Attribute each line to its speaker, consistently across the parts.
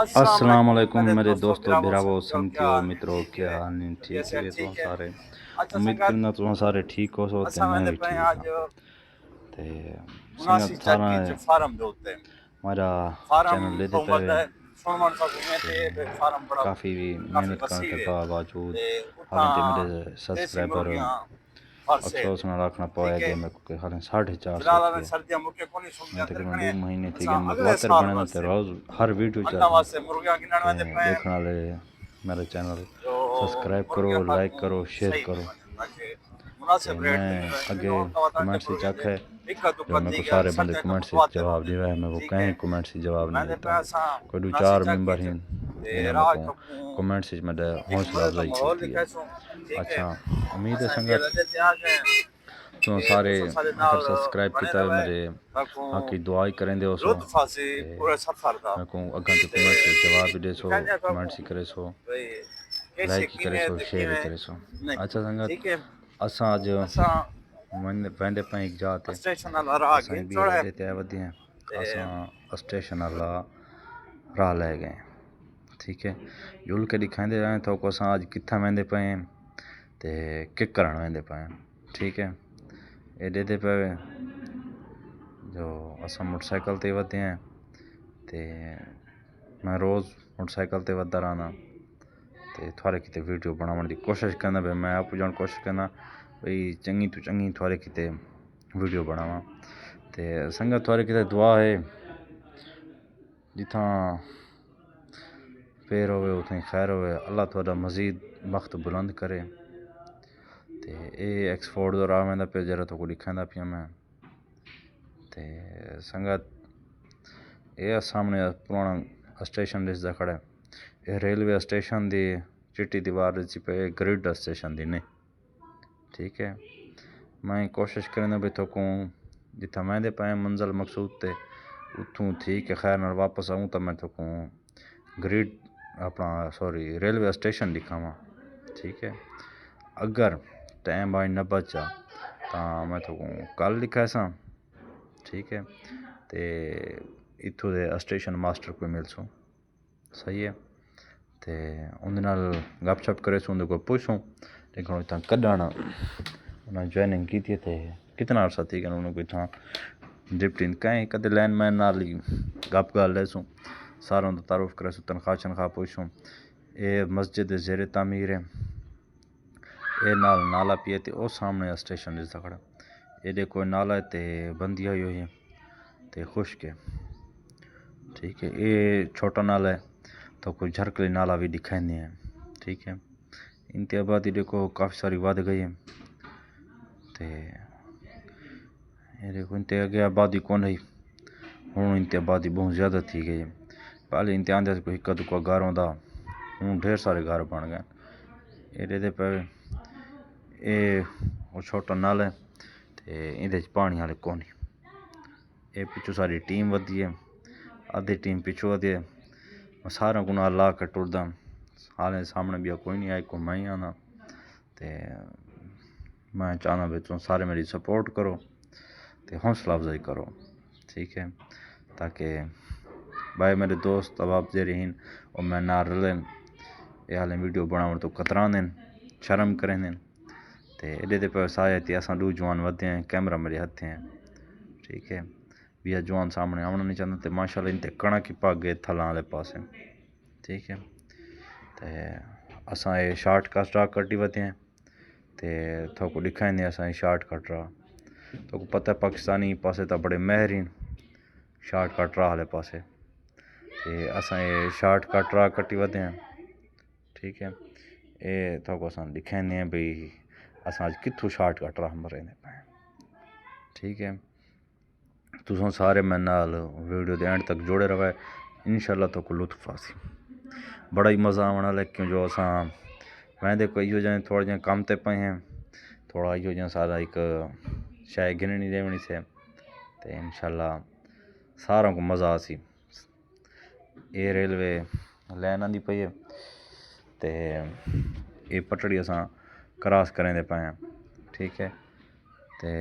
Speaker 1: السلام علیکم میرے دوستو بھراوو سنگتیو مترو کیا حال ہیں ٹھیک ہے تو سارے امید کرنا تو سارے ٹھیک ہو سو تے میں بھی ٹھیک ہاں تے سنگت تھارا ہمارا چینل لے دے پے کافی محنت کرنے کے باوجود حالانکہ میرے سبسکرائبر افسوس نہ رکھنا پایا گیا میں کو کہ حالیں 450 تھی میں تقریباً 2 مہینے تھی گئے متواتر بنے تے روز ہر ویڈیو چاہتا تے دیکھنے والے میرا چینل سبسکرائب کرو لائک کرو شیئر کرو تے میں اگے کمنٹ سے چیک ہے جو میں کو سارے بندے کمنٹ سے جواب دیوا ہے میں وہ کہیں کمنٹ سے جواب نہیں دیتا کوئی 2-4 ممبر ہیں انہیں میں کو کمنٹ سے میں حوصلہ افزائی کی ہے اچھا امید ہے سنگت تو سارے اگر سبسکرائب کیتا ہے میرے ہاں کی دعائی کریں دے ہو سو میں کو اگاں تو کمنٹ سے جواب بھی دے سو کمنٹ سی کرے سو لائک ہی کرے سو شیئر ہی کرے سو اچھا سنگت اساں اج ویندے پئیں ایک جا تے اساں بھی ایڈے تے ودی ہیں اساں اسٹیشن والا راہ لے گئے ٹھیک ہے جل کے دکھائیں رہے تو کو اساں اج کتھا ویندے پئیں تے کک کرن ویندے پئیں ٹھیک ہے ایڈے تے پے جو اساں موٹر سائیکل تے ودے ہیں تے میں روز موٹر سائیکل تے ودا رہنا تے تھوڑے کتے ویڈیو بناون دی کوشش کرنا بھئی میں آپ جان کوشش کرنا بھئی چنگی تو چنگی تھوڑے کتے ویڈیو بناواں تے سنگت تھوڑے کتے دعا ہے جتھاں پیر ہوئے اتھیں خیر ہوئے اللہ تھوڑا مزید وقت بلند کرے تے اے ایکسفورڈ دا راہ ویندا پیا جرا تو کو دکھاندا پیا میں تے سنگت اے سامنے پرانا اسٹیشن دس دا کھڑا ہے اے ریلوے اسٹیشن دی چٹی دیوار وچ پے گریڈ اسٹیشن دی نہیں ٹھیک ہے میں کوشش کرنا بھی تو کو جتھا میں دے پائے منزل مقصود تے اتھوں تھی کہ خیر نال واپس آؤں تو میں تو کو گریڈ اپنا سوری ریلوے اسٹیشن دکھاواں ٹھیک ہے اگر ٹائم بائی نہ بچا تاں میں تو کل دکھا ساں ٹھیک ہے تے اتھوں دے اسٹیشن ماسٹر کو مل سوں صحیح ہے تے اون نال گپ شپ کرے سوں کو پوچھوں لیکن اتھاں کڈانا انہاں جوائننگ کیتی تے کتنا عرصہ تھی کہ انہوں کو اتھاں ڈپٹی کہیں کدے لین مین نال ہی گپ گل لے سوں ساروں دا تعارف کرے سوں تنخواہ پوچھوں اے مسجد زیر تعمیر ہے اے نال نالا پیے تے او سامنے اسٹیشن اس دا کھڑا اے دے کوئی نالا ہے تے بندی ہوئی ہے تے خشک ہے ٹھیک ہے اے چھوٹا نالا ہے تو کوئی جھرکلی نالا بھی دکھائیں نہیں ہے ٹھیک ہے انتی آبادی دیکھو کافی ساری ود گئی ہے تے یہ دیکھو انتے اگے آبادی کون ہے ہوں انتی آبادی بہت زیادہ تھی گئی ہے پہلے انتے آندے کوئی ہکا دکا گھر ہوندا ہوں ڈھیر سارے گھر بن گئے ایڈے دے پہ اے وہ چھوٹا نال ہے تے اندے پانی والے کونی اے پچھو ساری ٹیم ودی ہے آدھی ٹیم پچھو ودی ہے سارا کو نال لا کے ٹردا حالے سامنے بھی کوئی نہیں آئے کو میں ہی آنا تے میں چاہنا بھی تم سارے میری سپورٹ کرو تے حوصلہ افزائی کرو ٹھیک ہے تاکہ بھائی میرے دوست اب آپ جیرے ہیں اور میں نہ رلیں اے حالیں ویڈیو بناون تو کتران دیں شرم کریں دیں تے ایڈے دے پہ سایہ تی اساں دو جوان ودے ہیں کیمرہ میرے ہتھے ہیں ٹھیک ہے بھی جوان سامنے آونا نہیں چاہتا تے ماشاءاللہ انتے کڑا کی پاک گئے تھلاں والے پاسے ٹھیک ہے تے اساں اے شارٹ کٹ راہ کٹی ودے ہیں تے تھو کو دکھائیں دے اساں شارٹ کٹ راہ تو کو پتہ ہے پاکستانی پاسے تا بڑے ماہرین شارٹ کٹ راہ والے پاسے تے اساں اے شارٹ کٹ راہ کٹی ودے ہیں ٹھیک ہے اے تو کو اساں دکھائیں دے ہیں بھئی اساں اج کتھوں شارٹ کٹ راہ مرے نے پائیں ٹھیک ہے تساں سارے میں نال ویڈیو دے اینڈ تک جوڑے رہے انشاءاللہ تو کو لطف آسی بڑا ہی مزہ آونا لیکن جو اساں میں دے کوئی ہو جائیں تھوڑے جہاں کام تے پئے ہیں تھوڑا ہی ہو جائیں سارا ایک شاید گننی دیونی سے تے انشاءاللہ ساروں کو مزہ آسی اے ریلوے لین آندی پئی ہے تے اے پٹڑی اساں کراس کریں دے پئے ہیں ٹھیک ہے تے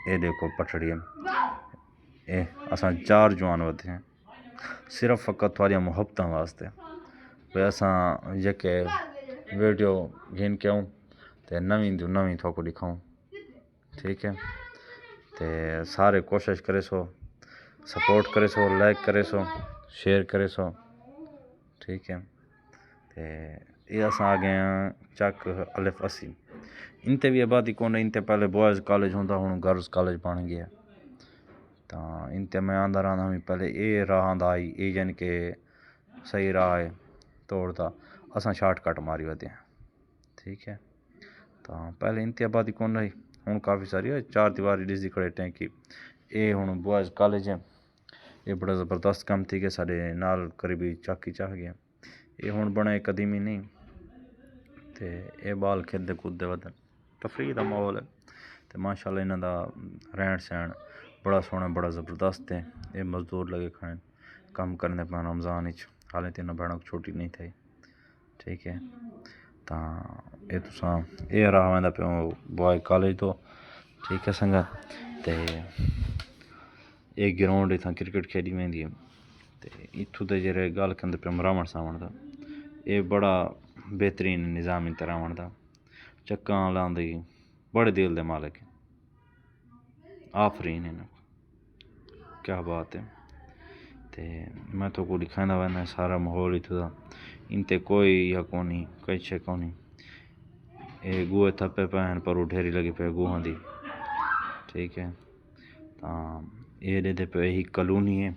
Speaker 1: اے دیکھو پٹڑی اے اساں 4 جوان ودے ہیں صرف فقط تھوڑی محبتاں واسطے بھئی اساں یکے ویڈیو گھن کے آؤں تے نویں تھوکو دکھاؤں ٹھیک ہے تے سارے کوشش کرے سو سپورٹ کرے سو لائک کرے سو شیئر کرے سو ٹھیک ہے تے یہ اساں آگے ہیں چک الف 80 انتے بھی آبادی کون ہے انتے پہلے بوائز کالج ہوندا ہوں گرلز کالج بن گیا تا انتے میں آندا رہنا ہوں پہلے اے راہ آندا آئی اے یعنی کہ صحیح راہ ہے توڑتا اساں شارٹ کٹ ماری ودے ہیں ٹھیک ہے تا پہلے انتے آبادی کون رہی ہوں کافی ساری ہے چار دیواری ڈیزی کھڑے ٹینکی اے ہوں بوائز کالج ہے یہ بڑا زبردست کام تھی کہ سارے نال قریبی چاکی چاہ گیا یہ ہوں بنے قدیمی نہیں تے اے بال کھیلتے کودتے ودن تفریح دا ماحول ہے تے ماشاءاللہ انہاں دا رہن سہن بڑا سوہنا بڑا زبردست ہے یہ مزدور لگے کھائیں کام کرنے پہ رمضان وچ حالے تینوں بہنوں چھوٹی نہیں تھی ٹھیک ہے تا یہ تساں اے راہ ویندا پیو بوائے کالج تو ٹھیک ہے سنگا تے ایک گراؤنڈ اتھاں کرکٹ کھیڈی ویندی ہے تے اتھوں تے جڑے گل کندے پہ راون ساون دا یہ بڑا بہترین نظام انتے راون دا چکاں لاندی بڑے دل دے مالک آفرین انہاں کیا بات ہے تے میں تو کو دکھائندا وینا سارا ماحول اتھوں دا انتے کوئی یا کونی کوئی شے کونی اے گوہے تھپے پہن پر ڈھیری لگی پہ گوہاں دی ٹھیک ہے تا یہ دے پہ ہی کالونی ہے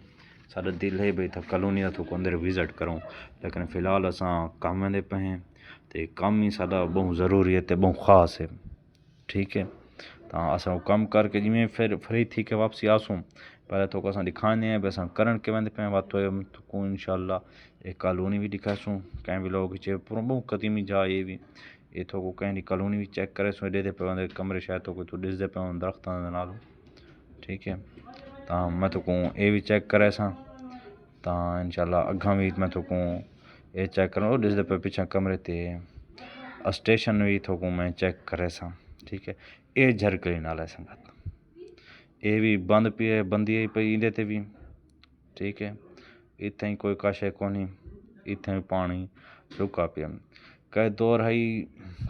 Speaker 1: سارا دل ہے بھئی تھا کالونی دا تو کو اندر وزٹ کروں لیکن فی الحال اساں کام دے پہ ہیں تے کام ہی ساڈا بہت ضروری ہے تے بہت خاص ہے ٹھیک ہے تا اساں کام کر کے جویں پھر فری تھی کے واپسی آسوں پہلے تو اساں دکھانے ہیں اساں کرن کے ویندے پہ وات تو کو انشاءاللہ ایک کالونی بھی دکھاسوں کہیں بھی لوگ چے پورا بہت قدیمی جا یہ بھی یہ تو کو کہیں دی کالونی بھی چیک کرے سو دے پہ وندے کمرے شاید تو کوئی تو ڈس دے پہ درختاں دے نال ٹھیک ہے تا میں تو کو اے بھی چیک کرے ساں تا انشاءاللہ اگاں بھی میں تو کو اے چیک کروں ڈس دے پہ پیچھے کمرے تے اسٹیشن بھی تو کو میں چیک کرے ساں ٹھیک ہے اے جھرکلی نال ہے سنگت اے بھی بند پی ہے بندی پئی ایندے تے بھی ٹھیک ہے اتھیں کوئی کاشے کونی اتھیں پانی رکا پیا کہ دور ہے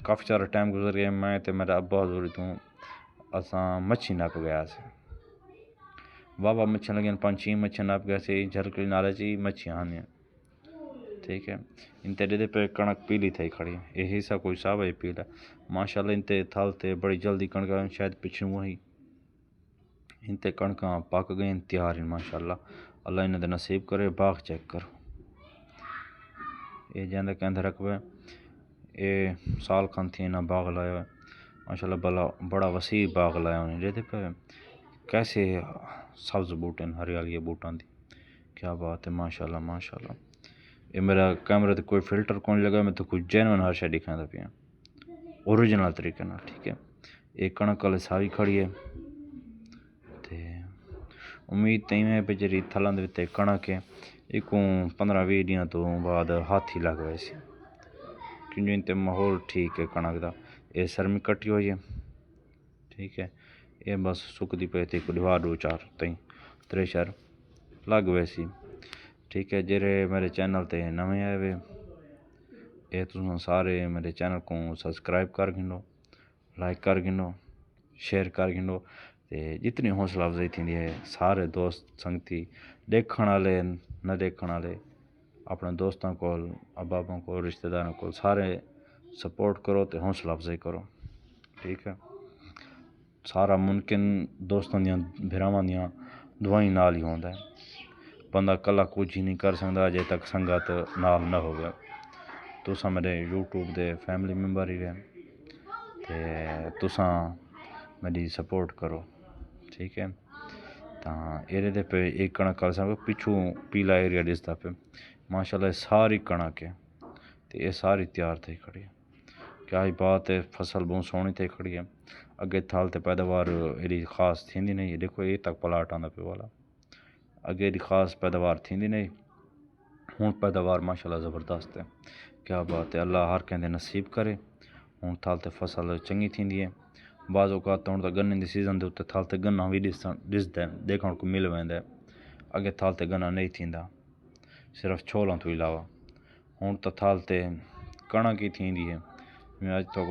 Speaker 1: کافی سارا ٹائم گزر گیا میں تے میرا ابا حضوری تو اساں مچھی نپ گیا سے بابا مچھیاں لگیاں 5-6 مچھیاں نپ گیا سے جھرکلی نالے چی مچھیاں آنیاں ٹھیک ہے انتے دے پہ کنک پیلی تھی کھڑی یہی سا کوئی صاحب ہے پیلا ماشاءاللہ انتے تھال تے بڑی جلدی کنک شاید پچھوں وہی انتے کنکاں پک گئیں تیار ہیں ماشاءاللہ اللہ انہاں دے نصیب کرے باغ چیک کرو یہ جاندے کہندے رقبے اے سال کھان تھی انہاں باغ لایا ہے ماشاءاللہ بڑا وسیع باغ لایا انہیں جہدے پہ کیسے سبز بوٹے ہریالی بوٹاں دی کیا بات ہے ماشاءاللہ ماشاءاللہ یہ میرا کیمرے تے کوئی فلٹر کون لگا میں تو کوئی جینون ہر شے دکھایندا پیا اوریجنل طریقے نال ٹھیک ہے ایک کنک والے ساوی کھڑی ہے تے امید تیں ہے پہ جی تھلان دے تے کنک ہے ایک 15-20 دیاں تو بعد ہاتھی لگ گئے سی کیونکہ انتے ماحول ٹھیک ہے کنک دا یہ سرمی کٹی ہوئی ہے ٹھیک ہے یہ بس سکتی پہ تھی کوئی 2-4 تئیں 3 لگ ویسی ٹھیک ہے جڑے میرے چینل تے نویں آئے ہوئے یہ تساں سارے میرے چینل کو سبسکرائب کر گھنو لائک کر گھنو شیئر کر گھنو تے جتنی حوصلہ افزائی تھی ہے سارے دوست سنگتی دیکھن والے نہ دیکھن والے اپنے دوستاں کو احباباں کو رشتہ داراں کو سارے سپورٹ کرو تے حوصلہ افزائی کرو ٹھیک ہے سارا ممکن دوستاں دیاں بھراواں دیاں دعائیں نال ہی ہوندا ہے بندہ کلا کچھ ہی نہیں کر سکدا جے تک سنگت نال نہ ہوگا تساں میرے یوٹیوب دے فیملی ممبر ہی رہے تے تساں میری سپورٹ کرو ٹھیک ہے تا ایرے دے پہ ایک کنک کر سکو پچھوں پیلا ایریا دستا پہ ماشاءاللہ ساری کنک ہے تے یہ ساری تیار تھی کھڑی ہے کیا ہی بات ہے فصل بہت سونی تھی کھڑی ہے اگے تھال تے پیداوار ایڈی خاص تھیندی نہیں دیکھو یہ تک پلاٹ آندا پہ والا اگے ایڈی خاص پیداوار تھیندی نہیں ہوں پیداوار ماشاءاللہ زبردست ہے کیا بات ہے اللہ ہر کہندے نصیب کرے ہوں تھال تے فصل چنگی تھیندی ہے بعض اوقات ہوں تو گنے دی سیزن دے تھال تے گنا بھی ڈسدے دیکھن کو مل ویندا ہے اگے تھال تے گنا نہیں تھیندا صرف چھولوں تو علاوہ ہوں تو تھال تے کڑک ہی تھیندی ہے میں اج تو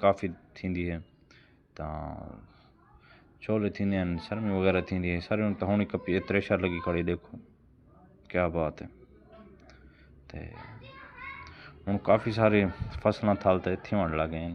Speaker 1: کافی تھیندی ہے تاں چھولے تھیندے ہیں سرمی وغیرہ تھیندی ہے سرمی تو ہونی کپی تریشر لگی کھڑی دیکھو کیا بات ہے تے ہوں کافی سارے فصلاں تھال تے تھیوݨ لڳے ہیں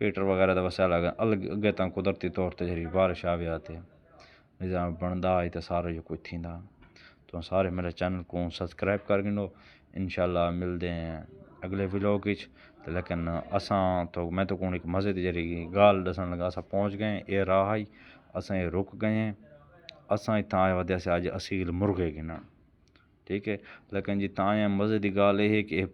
Speaker 1: پیٹر وغیرہ دا وسائل اگے تاں قدرتی طور تے جڑی بارش آوے تے نظام بندا ہے تے سارا جو کچھ تھیندا تو سارے میرے چینل کو سبسکرائب کر گنو انشاءاللہ ملدے ہیں اگلے ولاگ وچ لیکن اساں تو میں تو کوئی ایک مزے دی جڑی گال دسن لگا اساں پہنچ گئے اے راہ ہی اساں رک گئے ہیں اساں اتھاں آئے ودے سے اج اصیل مرغے گنن ٹھیک ہے لیکن جی تاں مزے دی گال یہ ہے کہ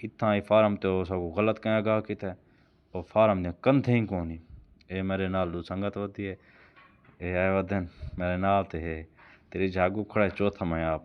Speaker 1: اتھاں فارم تے سب غلط کیا گا کیتا وہ فارم دے کنتھے ہی کونی اے میرے نال دو سنگت ہوتی ہے اے آئے ودن میرے نال تے تیری جاگو کھڑا ہے چوتھا میں آپ